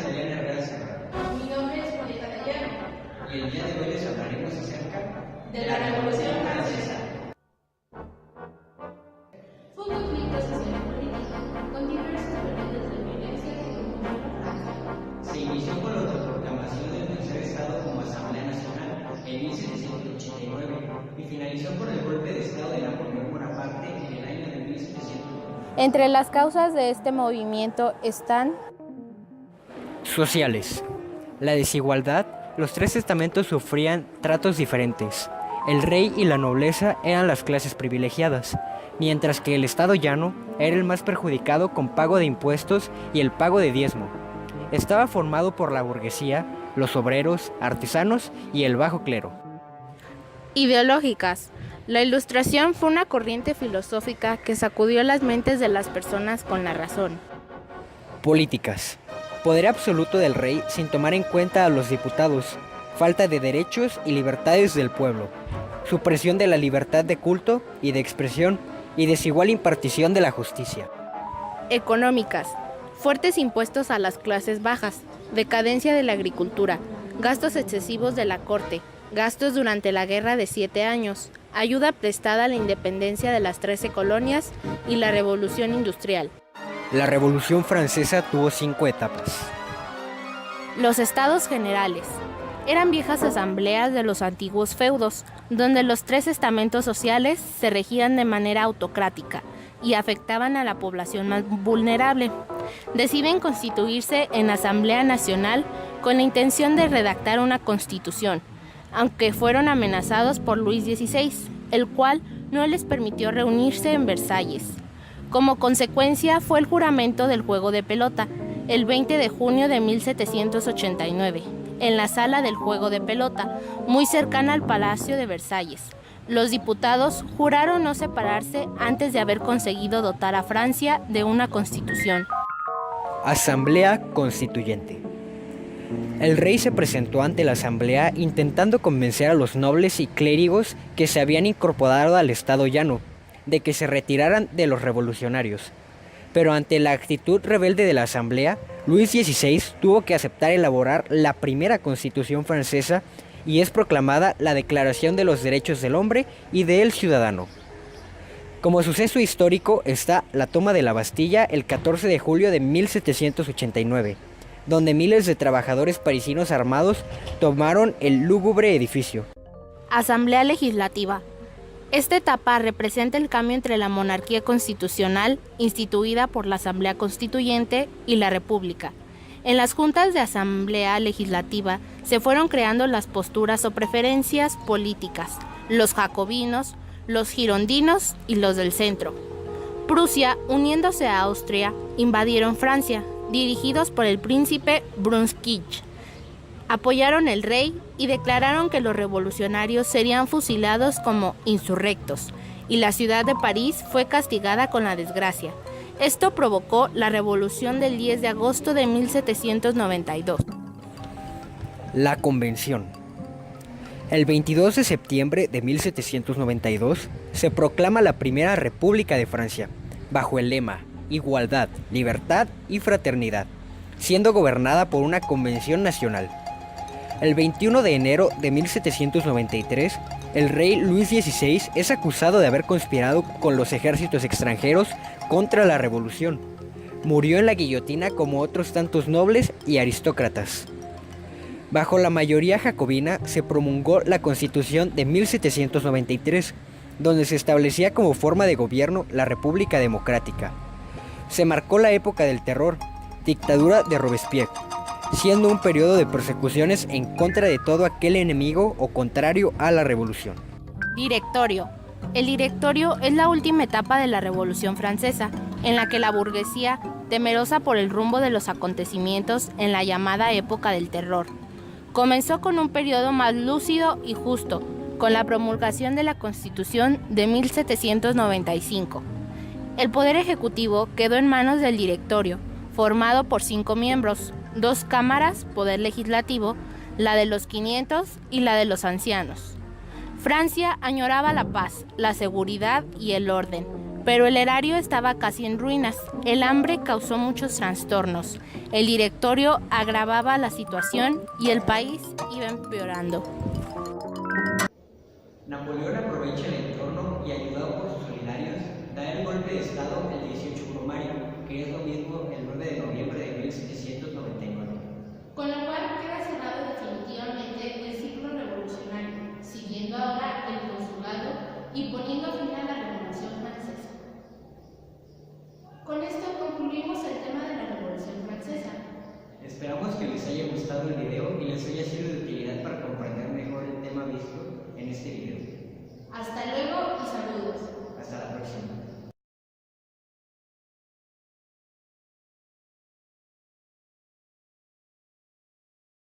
Adriana Herrera Serrano. Mi nombre es Julieta Gallero. Y el día de hoy les hablaremos acerca De la Revolución Francesa. Fue un conflicto social y político, con diversos rebeldes de violencia que conmovió a Francia. Se inició con la autoproclamación del tercer Estado como Asamblea Nacional en 1789 y finalizó con el golpe de Estado de Napoleón Bonaparte en el año de 1790. Entre las causas de este movimiento están sociales. La desigualdad. Los tres estamentos sufrían tratos diferentes. El rey y la nobleza eran las clases privilegiadas, mientras que el estado llano era el más perjudicado con pago de impuestos y el pago de diezmo. Estaba formado por la burguesía, los obreros, artesanos y el bajo clero. ideológicas. La Ilustración fue una corriente filosófica que sacudió las mentes de las personas con la razón. Políticas. Poder absoluto del rey sin tomar en cuenta a los diputados, falta de derechos y libertades del pueblo, supresión de la libertad de culto y de expresión y desigual impartición de la justicia. Económicas. Fuertes impuestos a las clases bajas, decadencia de la agricultura, gastos excesivos de la corte, gastos durante la Guerra de 7 años, ayuda prestada a la independencia de las 13 colonias y la Revolución Industrial. La Revolución Francesa tuvo 5 etapas. Los estados generales. Eran viejas asambleas de los antiguos feudos, donde los 3 estamentos sociales se regían de manera autocrática y afectaban a la población más vulnerable. Deciden constituirse en Asamblea Nacional con la intención de redactar una constitución, aunque fueron amenazados por Luis XVI, el cual no les permitió reunirse en Versalles. Como consecuencia fue el juramento del juego de pelota, el 20 de junio de 1789, en la sala del juego de pelota, muy cercana al Palacio de Versalles. Los diputados juraron no separarse antes de haber conseguido dotar a Francia de una constitución. Asamblea Constituyente. El rey se presentó ante la asamblea intentando convencer a los nobles y clérigos que se habían incorporado al estado llano de que se retiraran de los revolucionarios. Pero ante la actitud rebelde de la asamblea, Luis XVI tuvo que aceptar elaborar la primera constitución francesa y es proclamada la Declaración de los Derechos del Hombre y del Ciudadano. Como suceso histórico está la toma de la Bastilla el 14 de julio de 1789, donde miles de trabajadores parisinos armados tomaron el lúgubre edificio. Asamblea Legislativa. Esta etapa representa el cambio entre la monarquía constitucional, instituida por la Asamblea Constituyente, y la República. En las juntas de Asamblea Legislativa se fueron creando las posturas o preferencias políticas, los jacobinos, los girondinos y los del centro. Prusia, uniéndose a Austria, invadieron Francia, dirigidos por el príncipe Brunswick. Apoyaron el rey y declararon que los revolucionarios serían fusilados como insurrectos, y la ciudad de París fue castigada con la desgracia. Esto provocó la revolución del 10 de agosto de 1792. La Convención. El 22 de septiembre de 1792 se proclama la Primera República de Francia, bajo el lema Igualdad, Libertad y Fraternidad, siendo gobernada por una Convención Nacional. El 21 de enero de 1793, el rey Luis XVI es acusado de haber conspirado con los ejércitos extranjeros contra la revolución. Murió en la guillotina como otros tantos nobles y aristócratas. Bajo la mayoría jacobina se promulgó la Constitución de 1793, donde se establecía como forma de gobierno la República Democrática. Se marcó la época del terror, dictadura de Robespierre, siendo un periodo de persecuciones en contra de todo aquel enemigo o contrario a la revolución. Directorio. El directorio es la última etapa de la Revolución Francesa, en la que la burguesía, temerosa por el rumbo de los acontecimientos en la llamada época del terror, comenzó con un periodo más lúcido y justo, con la promulgación de la Constitución de 1795. El poder ejecutivo quedó en manos del directorio, formado por 5 miembros, 2 cámaras, poder legislativo, la de los 500 y la de los ancianos. Francia añoraba la paz, la seguridad y el orden, pero el erario estaba casi en ruinas. El hambre causó muchos trastornos. El directorio agravaba la situación y el país iba empeorando. Napoleón aprovecha el entorno y, ayudado por sus solidarios, da el golpe de estado el 18 Brumario, que es lo mismo el 9 de noviembre de 1799. Con lo cual queda cerrado definitivamente el ciclo revolucionario, siguiendo ahora el consulado y poniendo fin a la Revolución Francesa. Con esto concluimos el tema de la Revolución Francesa. Esperamos que les haya gustado el video y les haya sido de utilidad para comprender mejor el tema visto en este video. Hasta luego y saludos. Hasta la próxima.